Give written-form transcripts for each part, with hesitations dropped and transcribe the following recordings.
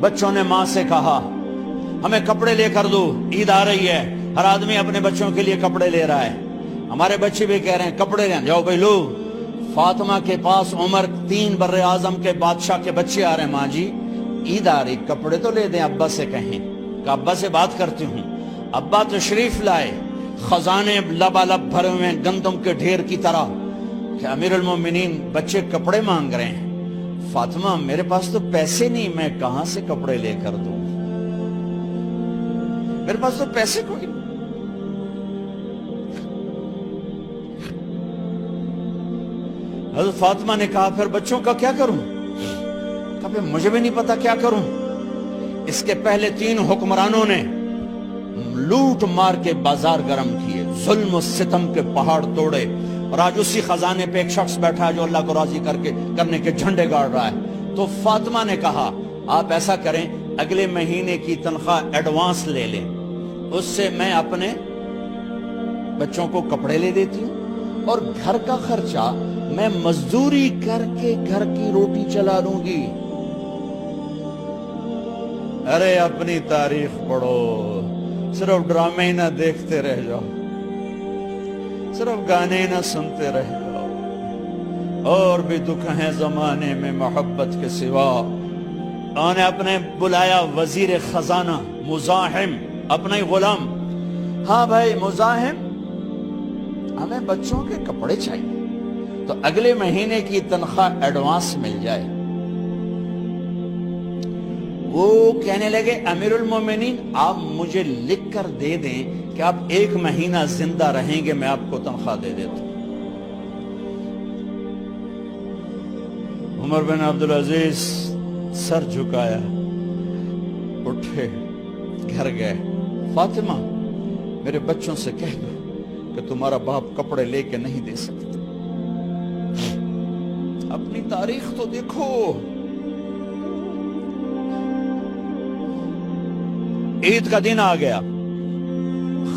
بچوں نے ماں سے کہا ہمیں کپڑے لے کر دو، عید آ رہی ہے، ہر آدمی اپنے بچوں کے لیے کپڑے لے رہا ہے، ہمارے بچے بھی کہہ رہے ہیں کپڑے لیں، جاؤ بھائی لو۔ فاطمہ کے پاس عمر 3 بر اعظم کے بادشاہ کے بچے آ رہے ہیں، ماں جی عید آ رہی، کپڑے تو لے دیں، ابا سے کہیں کہ ابا سے بات کرتی ہوں۔ ابا تشریف لائے، خزانے لبالب بھرے ہوئے گندم کے ڈھیر کی طرح کہ امیر المومنین بچے کپڑے مانگ رہے ہیں۔ فاطمہ میرے پاس تو پیسے نہیں، میں کہاں سے کپڑے لے کر دوں، میرے پاس تو پیسے کوئی نہیں۔ حضرت فاطمہ نے کہا پھر بچوں کا کیا کروں؟ کہا پھر مجھے بھی نہیں پتا کیا کروں۔ اس کے پہلے 3 حکمرانوں نے لوٹ مار کے بازار گرم کیے، ظلم و ستم کے پہاڑ توڑے، اور آج اسی خزانے پہ ایک شخص بیٹھا ہے جو اللہ کو راضی کرنے کے جھنڈے گاڑ رہا ہے۔ تو فاطمہ نے کہا آپ ایسا کریں، اگلے مہینے کی تنخواہ ایڈوانس لے لیں، اس سے میں اپنے بچوں کو کپڑے لے دیتی ہوں، اور گھر کا خرچہ میں مزدوری کر کے گھر کی روٹی چلا لوں گی۔ ارے اپنی تاریخ پڑھو، صرف ڈرامے نہ دیکھتے رہ جاؤ، صرف گانے نہ سنتے رہ جاؤ، اور بھی دکھ ہیں زمانے میں محبت کے سوا۔ انہوں نے اپنے بلایا وزیر خزانہ مزاحم، اپنا ہی غلام، ہاں بھائی مزاحم ہمیں بچوں کے کپڑے چاہیے، تو اگلے مہینے کی تنخواہ ایڈوانس مل جائے۔ وہ کہنے لگے امیر المومنین آپ مجھے لکھ کر دے دیں کہ آپ 1 مہینہ زندہ رہیں گے، میں آپ کو تنخواہ دے دیتا ہوں۔ عمر بن عبدالعزیز سر جھکایا، اٹھے، گھر گئے، فاطمہ میرے بچوں سے کہہ دو کہ تمہارا باپ کپڑے لے کے نہیں دے سکتا۔ اپنی تاریخ تو دیکھو۔ عید کا دن آ گیا،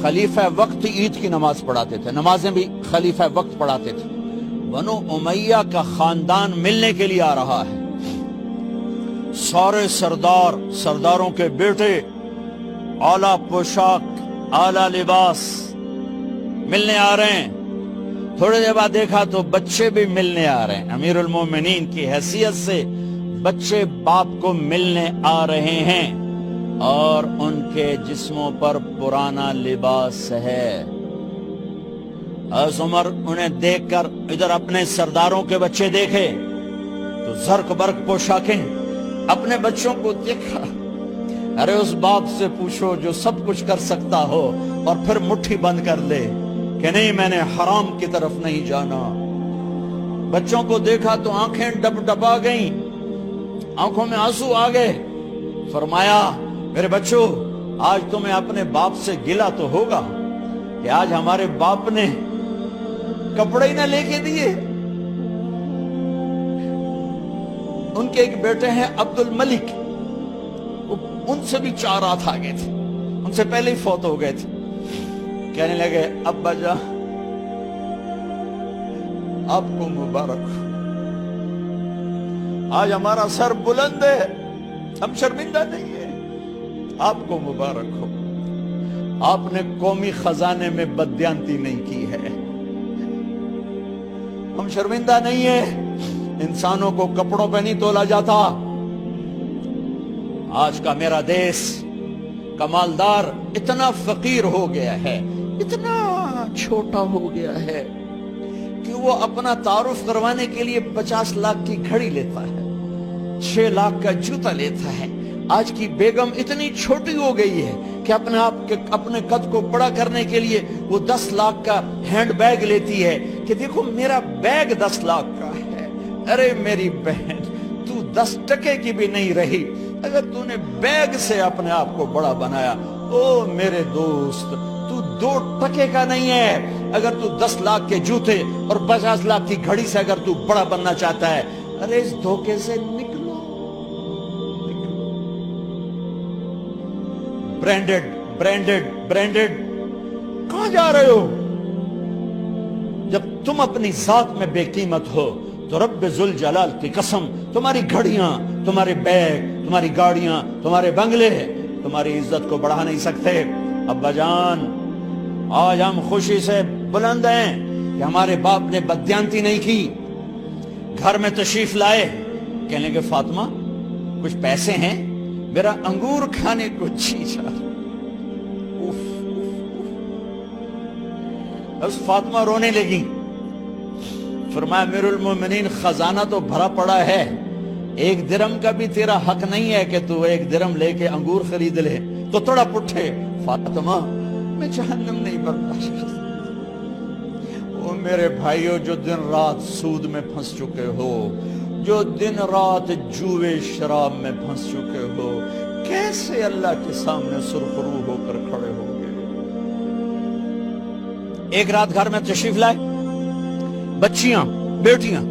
خلیفہ وقت عید کی نماز پڑھاتے تھے، نمازیں بھی خلیفہ وقت پڑھاتے تھے۔ بنو امیہ کا خاندان ملنے کے لیے آ رہا ہے، سارے سرداروں کے بیٹے اعلیٰ پوشاک، اعلیٰ لباس ملنے آ رہے ہیں۔ تھوڑے دیر بعد دیکھا تو بچے بھی ملنے آ رہے ہیں، امیر المومنین کی حیثیت سے بچے باپ کو ملنے آ رہے ہیں، اور ان کے جسموں پر پرانا لباس ہے۔ حضرت عمر انہیں دیکھ کر ادھر اپنے سرداروں کے بچے دیکھے تو زرق برق پوشاکیں، اپنے بچوں کو دیکھا۔ ارے اس باپ سے پوچھو جو سب کچھ کر سکتا ہو اور پھر مٹھی بند کر لے کہ نہیں میں نے حرام کی طرف نہیں جانا۔ بچوں کو دیکھا تو آنکھیں ڈب ڈبا گئیں، آنکھوں میں آنسو آ گئے۔ فرمایا میرے بچوں آج تمہیں اپنے باپ سے گلہ تو ہوگا کہ آج ہمارے باپ نے کپڑے ہی نہ لے کے دیے۔ ان کے ایک بیٹے ہیں عبد الملک، ان سے بھی 4 ہاتھ آگے تھے، ان سے پہلے ہی فوت ہو گئے تھے۔ کہنے لگے ابا جان آپ کو مبارک، آج ہمارا سر بلند ہے، ہم شرمندہ نہیں ہیں، آپ کو مبارک ہو، آپ نے قومی خزانے میں بددیانتی نہیں کی ہے، ہم شرمندہ نہیں ہیں، انسانوں کو کپڑوں پہ نہیں تولا جاتا۔ آج کا میرا دیس کا مالدار اتنا فقیر ہو گیا ہے، اتنا چھوٹا ہو گیا ہے کہ وہ اپنا تعارف کروانے کے لیے 50 لاکھ کی گھڑی لیتا ہے، 6 لاکھ کا جوتا لیتا ہے۔ آج کی بیگم اتنی چھوٹی ہو گئی ہے کہ اپنے قد کو بڑا کرنے کے لیے وہ 10 لاکھ کا ہینڈ بیگ لیتی ہے کہ دیکھو میرا بیگ 10 لاکھ کا ہے۔ ارے میری بہن تو 10 ٹکے کی بھی نہیں رہی اگر تو نے بیگ سے اپنے آپ کو بڑا بنایا۔ او میرے دوست تو 2 ٹکے کا نہیں ہے اگر تو 10 لاکھ کے جوتے اور 50 لاکھ کی گھڑی سے اگر تو بڑا بننا چاہتا ہے۔ ارے اس دھوکے سے نکلو۔ برینڈڈ کہاں جا رہے ہو؟ جب تم اپنی ذات میں بے قیمت ہو تو رب ذوالجلال کی قسم تمہاری گھڑیاں، تمہارے بیگ، تمہاری گاڑیاں، تمہارے بنگلے تمہاری عزت کو بڑھا نہیں سکتے۔ ابا جان، آج ہم خوشی سے بلند ہیں کہ ہمارے باپ نے بددیانتی نہیں کی۔ گھر میں تشریف لائے، کہنے کہ فاطمہ کچھ پیسے ہیں، میرا انگور کھانے کو جی چاہ۔ بس فاطمہ رونے لگی۔ فرمایا امیر المومنین، خزانہ تو بھرا پڑا ہے، 1 درہم کا بھی تیرا حق نہیں ہے کہ تو 1 درہم لے کے انگور خرید لے۔ تو تھوڑا پٹھے، فاطمہ میں جہنم نہیں برداشت کر سکتا۔ وہ میرے بھائیو جو دن رات سود میں پھنس چکے ہو، جو دن رات جوے شراب میں پھنس چکے ہو، کیسے اللہ کے سامنے سرخرو ہو کر کھڑے ہو گئے؟ ایک رات گھر میں تشریف لائے، بچیاں، بیٹیاں،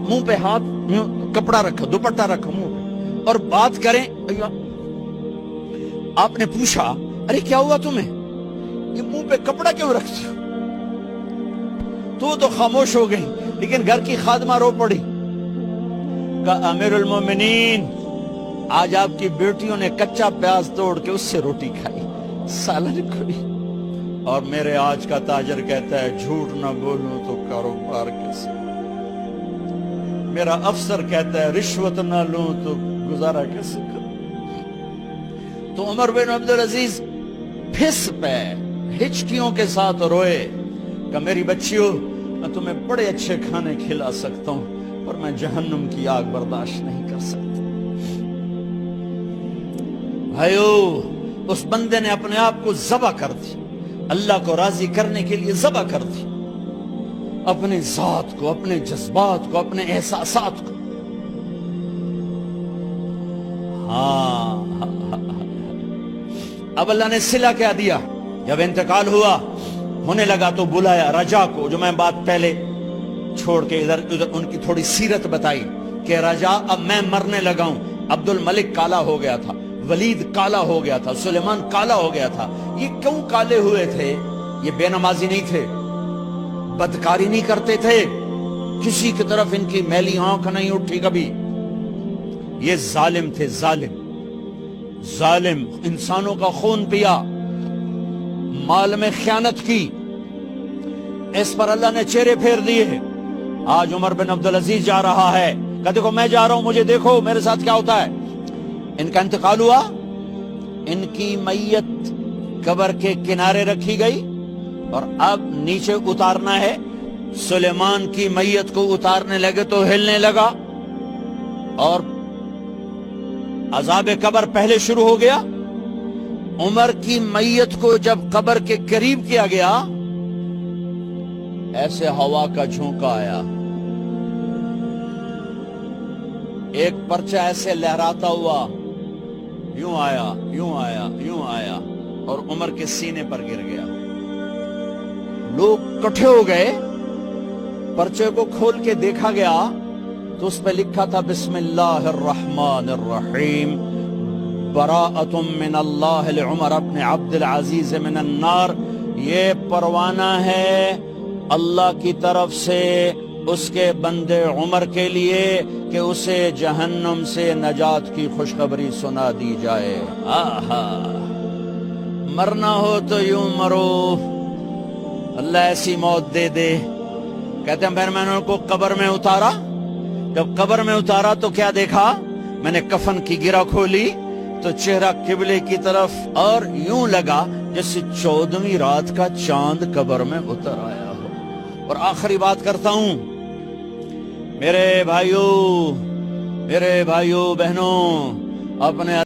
منہ پہ ہاتھ، کپڑا رکھا، دوپٹہ رکھا منہ پہ، اور بات کریں۔ آپ نے پوچھا ارے کیا ہوا تمہیں، یہ منہ پہ کپڑا کیوں رکھتے ہو؟ تو خاموش ہو گئی، لیکن گھر کی خادمہ رو پڑی۔ کہا امیر المومنین، آج آپ کی بیٹیوں نے کچا پیاز توڑ کے اس سے روٹی کھائی، سالن کھائی، اور میرے آج کا تاجر کہتا ہے جھوٹ نہ بولوں تو کاروبار کیسے؟ میرا افسر کہتا ہے رشوت نہ لوں تو گزارا کیسے کروں؟ تو عمر بن عبدالعزیز پھس پہ ہچکیوں کے ساتھ روئے کہ میری بچیوں، میں تمہیں بڑے اچھے کھانے کھلا سکتا ہوں، پر میں جہنم کی آگ برداشت نہیں کر سکتا۔ بھائیو، اس بندے نے اپنے آپ کو ذبح کر دی، اللہ کو راضی کرنے کے لیے ذبح کر دی، اپنے ذات کو، اپنے جذبات کو، اپنے احساسات کو۔ ہاں، اب اللہ نے صلہ کیا دیا؟ جب انتقال ہوا، ہونے لگا تو بلایا رجا کو، جو میں بات پہلے چھوڑ کے ادھر ان کی تھوڑی سیرت بتائی کہ رجا اب میں مرنے لگا ہوں۔ عبد الملک کالا ہو گیا تھا، ولید کالا ہو گیا تھا، سلیمان کالا ہو گیا تھا۔ یہ کیوں کالے ہوئے تھے؟ یہ بے نمازی نہیں تھے، بدکاری نہیں کرتے تھے، کسی کی طرف ان کی میلی آنکھ نہیں اٹھی کبھی۔ یہ ظالم تھے، ظالم، انسانوں کا خون پیا، مال میں خیانت کی، اس پر اللہ نے چہرے پھیر دیے۔ آج عمر بن عبدالعزیز جا رہا ہے، کہ دیکھو میں جا رہا ہوں، مجھے دیکھو میرے ساتھ کیا ہوتا ہے۔ ان کا انتقال ہوا، ان کی میت قبر کے کنارے رکھی گئی، اور اب نیچے اتارنا ہے۔ سلیمان کی میت کو اتارنے لگے تو ہلنے لگا، اور عذاب قبر پہلے شروع ہو گیا۔ عمر کی میت کو جب قبر کے قریب کیا گیا، ایسے ہوا کا جھونکا آیا، ایک پرچہ ایسے لہراتا ہوا، یوں آیا، یوں آیا، یوں آیا، اور عمر کے سینے پر گر گیا۔ لوگ کٹھے ہو گئے، پرچے کو کھول کے دیکھا گیا تو اس پہ لکھا تھا بسم اللہ الرحمن الرحیم، براءۃ من اللہ لعمر بن عبد العزیز من النار۔ یہ پروانہ ہے اللہ کی طرف سے اس کے بندے عمر کے لیے کہ اسے جہنم سے نجات کی خوشخبری سنا دی جائے۔ آہا، مرنا ہو تو یوں مرو، اللہ ایسی موت دے دے۔ کہتے ہیں پھر میں نے ان کو قبر میں اتارا، جب قبر میں اتارا تو کیا دیکھا؟ میں نے کفن کی گرہ کھولی تو چہرہ قبلے کی طرف، اور یوں لگا جیسے 14ویں رات کا چاند قبر میں اتر آیا ہو۔ اور آخری بات کرتا ہوں، میرے بھائیوں بہنوں، اپنے